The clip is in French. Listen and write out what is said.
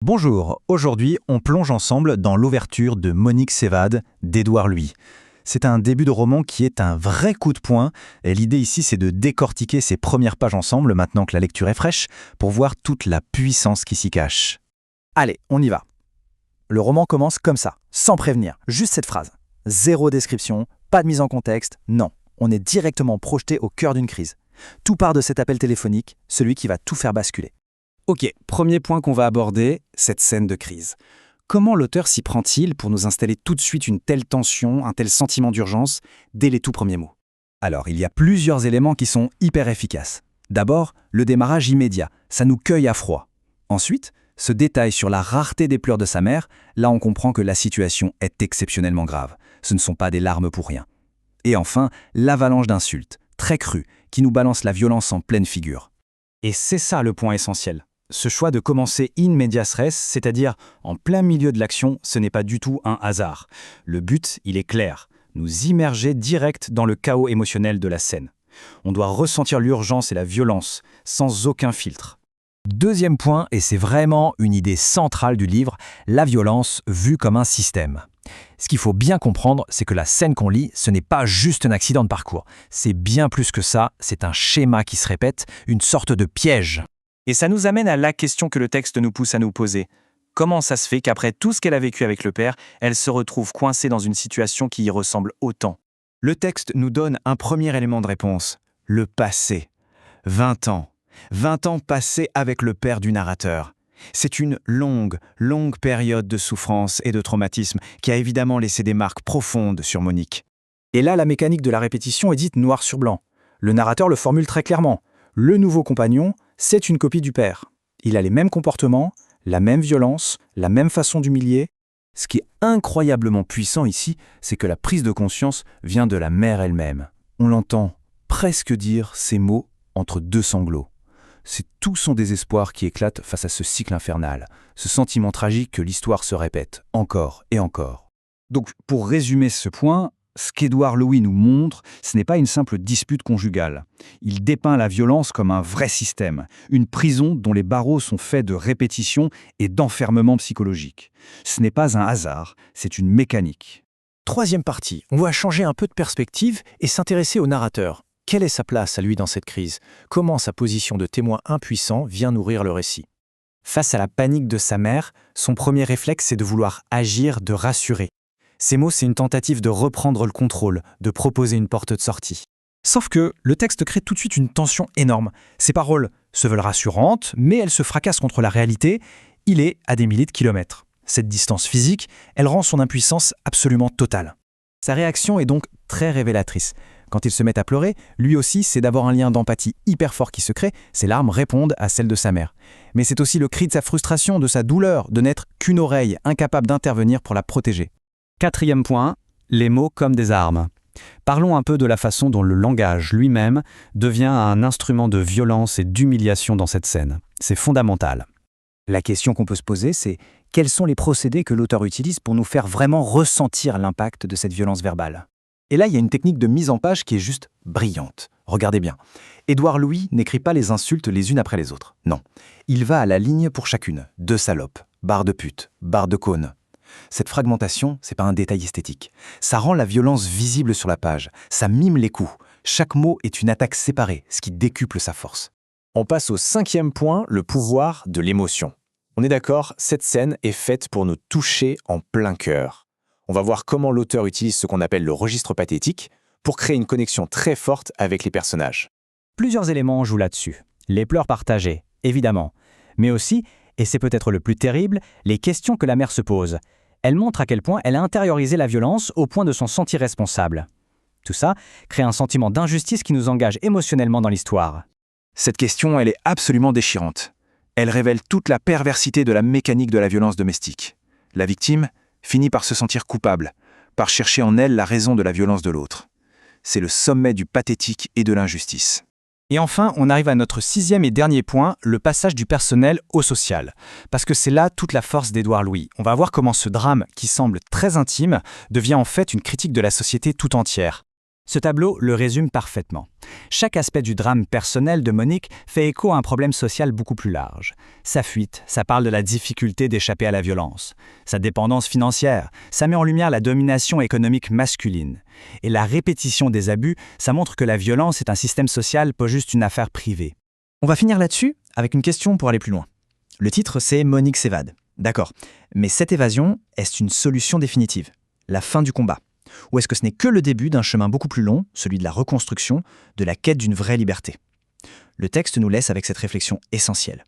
Bonjour, aujourd'hui on plonge ensemble dans l'ouverture de Monique s'évade d'Édouard Louis. C'est un début de roman qui est un vrai coup de poing et l'idée ici c'est de décortiquer ces premières pages ensemble maintenant que la lecture est fraîche pour voir toute la puissance qui s'y cache. Allez, on y va. Le roman commence comme ça, sans prévenir, juste cette phrase. Zéro description, pas de mise en contexte, non. On est directement projeté au cœur d'une crise. Tout part de cet appel téléphonique, celui qui va tout faire basculer. Ok, premier point qu'on va aborder, cette scène de crise. Comment l'auteur s'y prend-il pour nous installer tout de suite une telle tension, un tel sentiment d'urgence, dès les tout premiers mots? Alors, il y a plusieurs éléments qui sont hyper efficaces. D'abord, le démarrage immédiat, ça nous cueille à froid. Ensuite, ce détail sur la rareté des pleurs de sa mère, là on comprend que la situation est exceptionnellement grave. Ce ne sont pas des larmes pour rien. Et enfin, l'avalanche d'insultes, très crues, qui nous balance la violence en pleine figure. Et c'est ça le point essentiel. Ce choix de commencer in medias res, c'est-à-dire en plein milieu de l'action, ce n'est pas du tout un hasard. Le but, il est clair, nous immerger direct dans le chaos émotionnel de la scène. On doit ressentir l'urgence et la violence, sans aucun filtre. Deuxième point, et c'est vraiment une idée centrale du livre, la violence vue comme un système. Ce qu'il faut bien comprendre, c'est que la scène qu'on lit, ce n'est pas juste un accident de parcours. C'est bien plus que ça, c'est un schéma qui se répète, une sorte de piège. Et ça nous amène à la question que le texte nous pousse à nous poser. Comment ça se fait qu'après tout ce qu'elle a vécu avec le père, elle se retrouve coincée dans une situation qui y ressemble autant? Le texte nous donne un premier élément de réponse, le passé. 20 ans. 20 ans passés avec le père du narrateur. C'est une longue période de souffrance et de traumatisme qui a évidemment laissé des marques profondes sur Monique. Et là, la mécanique de la répétition est dite noir sur blanc. Le narrateur le formule très clairement. Le nouveau compagnon, c'est une copie du père. Il a les mêmes comportements, la même violence, la même façon d'humilier. Ce qui est incroyablement puissant ici, c'est que la prise de conscience vient de la mère elle-même. On l'entend presque dire ces mots entre deux sanglots. C'est tout son désespoir qui éclate face à ce cycle infernal, ce sentiment tragique que l'histoire se répète encore et encore. Donc, pour résumer ce point, ce qu'Édouard Louis nous montre, ce n'est pas une simple dispute conjugale. Il dépeint la violence comme un vrai système, une prison dont les barreaux sont faits de répétition et d'enfermement psychologique. Ce n'est pas un hasard, c'est une mécanique. Troisième partie, on va changer un peu de perspective et s'intéresser au narrateur. Quelle est sa place à lui dans cette crise? Comment sa position de témoin impuissant vient nourrir le récit? Face à la panique de sa mère, son premier réflexe, c'est de vouloir agir, de rassurer. Ces mots, c'est une tentative de reprendre le contrôle, de proposer une porte de sortie. Sauf que le texte crée tout de suite une tension énorme. Ses paroles se veulent rassurantes, mais elles se fracassent contre la réalité. Il est à des milliers de kilomètres. Cette distance physique, elle rend son impuissance absolument totale. Sa réaction est donc très révélatrice. Quand il se met à pleurer, lui aussi, c'est d'avoir un lien d'empathie hyper fort qui se crée. Ses larmes répondent à celles de sa mère. Mais c'est aussi le cri de sa frustration, de sa douleur, de n'être qu'une oreille, incapable d'intervenir pour la protéger. Quatrième point, les mots comme des armes. Parlons un peu de la façon dont le langage lui-même devient un instrument de violence et d'humiliation dans cette scène. C'est fondamental. La question qu'on peut se poser, c'est quels sont les procédés que l'auteur utilise pour nous faire vraiment ressentir l'impact de cette violence verbale? Et là, il y a une technique de mise en page qui est juste brillante. Regardez bien. Édouard Louis n'écrit pas les insultes les unes après les autres. Non. Il va à la ligne pour chacune. 2 salopes, barre de pute, barre de cône. Cette fragmentation, c'est pas un détail esthétique. Ça rend la violence visible sur la page. Ça mime les coups. Chaque mot est une attaque séparée, ce qui décuple sa force. On passe au 5e point, le pouvoir de l'émotion. On est d'accord, cette scène est faite pour nous toucher en plein cœur. On va voir comment l'auteur utilise ce qu'on appelle le registre pathétique pour créer une connexion très forte avec les personnages. Plusieurs éléments jouent là-dessus. Les pleurs partagés, évidemment. Mais aussi, et c'est peut-être le plus terrible, les questions que la mère se pose. Elle montre à quel point elle a intériorisé la violence au point de s'en sentir responsable. Tout ça crée un sentiment d'injustice qui nous engage émotionnellement dans l'histoire. Cette question, elle est absolument déchirante. Elle révèle toute la perversité de la mécanique de la violence domestique. La victime finit par se sentir coupable, par chercher en elle la raison de la violence de l'autre. C'est le sommet du pathétique et de l'injustice. Et enfin, on arrive à notre 6e et dernier point, le passage du personnel au social. Parce que c'est là toute la force d'Édouard Louis. On va voir comment ce drame, qui semble très intime, devient en fait une critique de la société tout entière. Ce tableau le résume parfaitement. Chaque aspect du drame personnel de Monique fait écho à un problème social beaucoup plus large. Sa fuite, ça parle de la difficulté d'échapper à la violence. Sa dépendance financière, ça met en lumière la domination économique masculine. Et la répétition des abus, ça montre que la violence est un système social, pas juste une affaire privée. On va finir là-dessus avec une question pour aller plus loin. Le titre, c'est Monique s'évade. D'accord. Mais cette évasion, est-ce une solution définitive? La fin du combat? Ou est-ce que ce n'est que le début d'un chemin beaucoup plus long, celui de la reconstruction, de la quête d'une vraie liberté? Le texte nous laisse avec cette réflexion essentielle.